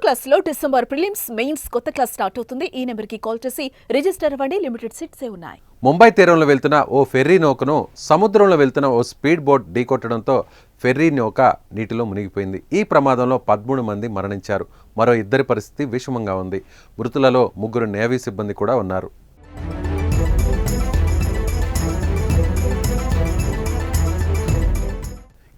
క్లాస్లో December prelims mains కొత్త class start అవుతుంది. ఈ నెంబర్కి కాల్ చేసి రిజిస్టర్ అవ్వండి. లిమిటెడ్ సీట్సే ఉన్నాయి. ముంబై తీరంలో వెళ్తున్న ఓ ఫెర్రీ నౌకను సముద్రంలో వెళ్తున్న ఓ స్పీడ్ బోట్ ఢీకొట్టడంతో ఫెర్రీ నౌక నీటిలో మునిగిపోయింది. ఈ ప్రమాదంలో 13 మంది మరణించారు. మరో 2 పరిస్థితి విషమంగా ఉంది. మృతులలో 3 నేవీ సిబ్బంది కూడా ఉన్నారు.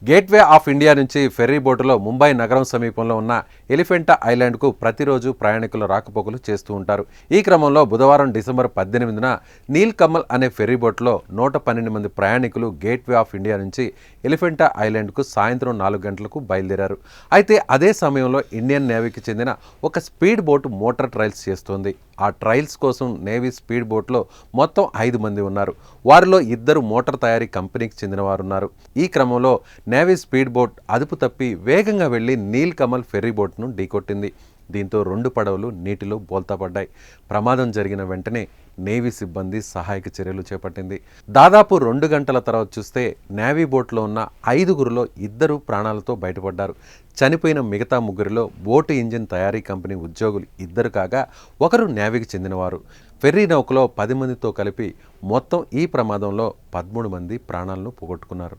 గేట్వే ఆఫ్ ఇండియా నుంచి ఫెర్రీ బోటులో ముంబై నగరం సమీపంలో ఉన్న ఎలిఫెంటా ఐలాండ్కు ప్రతిరోజు ప్రయాణికులు రాకపోకలు చేస్తూ ఉంటారు. ఈ క్రమంలో బుధవారం డిసెంబర్ 18న నీల్ కమల్ అనే ఫెర్రీ బోట్లో 112 మంది ప్రయాణికులు గేట్వే ఆఫ్ ఇండియా నుంచి ఎలిఫెంటా ఐలాండ్కు సాయంత్రం 4 గంటలకు బయలుదేరారు. అయితే అదే సమయంలో ఇండియన్ నేవీకి చెందిన ఒక స్పీడ్ బోటు మోటార్ ట్రయల్స్ చేస్తోంది. ఆ ట్రయల్స్ కోసం నేవీ స్పీడ్ బోట్లో మొత్తం 5 మంది ఉన్నారు. వారిలో 2 మోటార్ తయారీ కంపెనీకి చెందిన వారు ఉన్నారు. ఈ క్రమంలో నేవీ స్పీడ్ బోట్ అదుపు తప్పి వేగంగా వెళ్లి నీల్ కమల్ ఫెర్రీ బోట్ను ఢీకొట్టింది. దీంతో 2 పడవలు నీటిలో బోల్తాపడ్డాయి. ప్రమాదం జరిగిన వెంటనే నేవీ సిబ్బంది సహాయక చర్యలు చేపట్టింది. దాదాపు 2 గంటల తర్వాత చూస్తే నేవీ బోట్లో ఉన్న 5గురిలో 2 ప్రాణాలతో బయటపడ్డారు. చనిపోయిన మిగతా 3లో బోటు ఇంజిన్ తయారీ కంపెనీ ఉద్యోగులు 2 కాగా ఒకరు నేవీకి చెందినవారు. ఫెర్రీ నౌకలో 10 మందితో కలిపి మొత్తం ఈ ప్రమాదంలో 13 మంది ప్రాణాలను పోగొట్టుకున్నారు.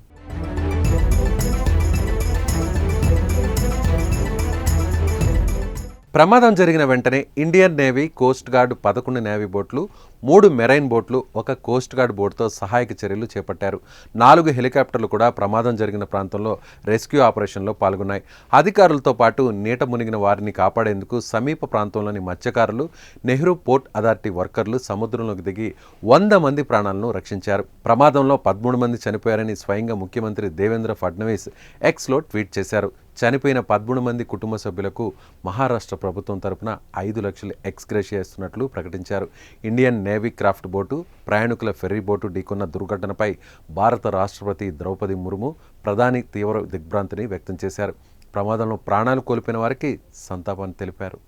ప్రమాదం జరిగిన వెంటనే Indian navy, coast guard 11 navy బోట్లు, 3 మెరైన్ బోట్లు, 1 కోస్ట్ గార్డ్ బోటుతో సహాయక చర్యలు చేపట్టారు. 4 హెలికాప్టర్లు కూడా ప్రమాదం జరిగిన ప్రాంతంలో రెస్క్యూ ఆపరేషన్లో పాల్గొన్నాయి. అధికారులతో పాటు నీట మునిగిన వారిని కాపాడేందుకు సమీప ప్రాంతంలోని మత్స్యకారులు, నెహ్రూ పోర్ట్ అథారిటీ వర్కర్లు సముద్రంలోకి దిగి 100 మంది ప్రాణాలను రక్షించారు. ప్రమాదంలో 13 మంది చనిపోయారని స్వయంగా ముఖ్యమంత్రి దేవేంద్ర ఫడ్నవీస్ ఎక్స్లో ట్వీట్ చేశారు. చనిపోయిన 13 మంది కుటుంబ సభ్యులకు మహారాష్ట్ర ప్రభుత్వం తరపున 5 లక్షలు ఎక్స్గ్రేషియా ఇస్తున్నట్లు ప్రకటించారు. ఇండియన్ నేవీ క్రాఫ్ట్ బోటు, ప్రయాణికుల ఫెర్రీ బోటు ఢీకొన్న దుర్ఘటనపై భారత రాష్ట్రపతి ద్రౌపది ముర్ము, ప్రధాని తీవ్ర దిగ్భ్రాంతిని వ్యక్తం చేశారు. ప్రమాదంలో ప్రాణాలు కోల్పోయిన వారికి సంతాపాన్ని తెలిపారు.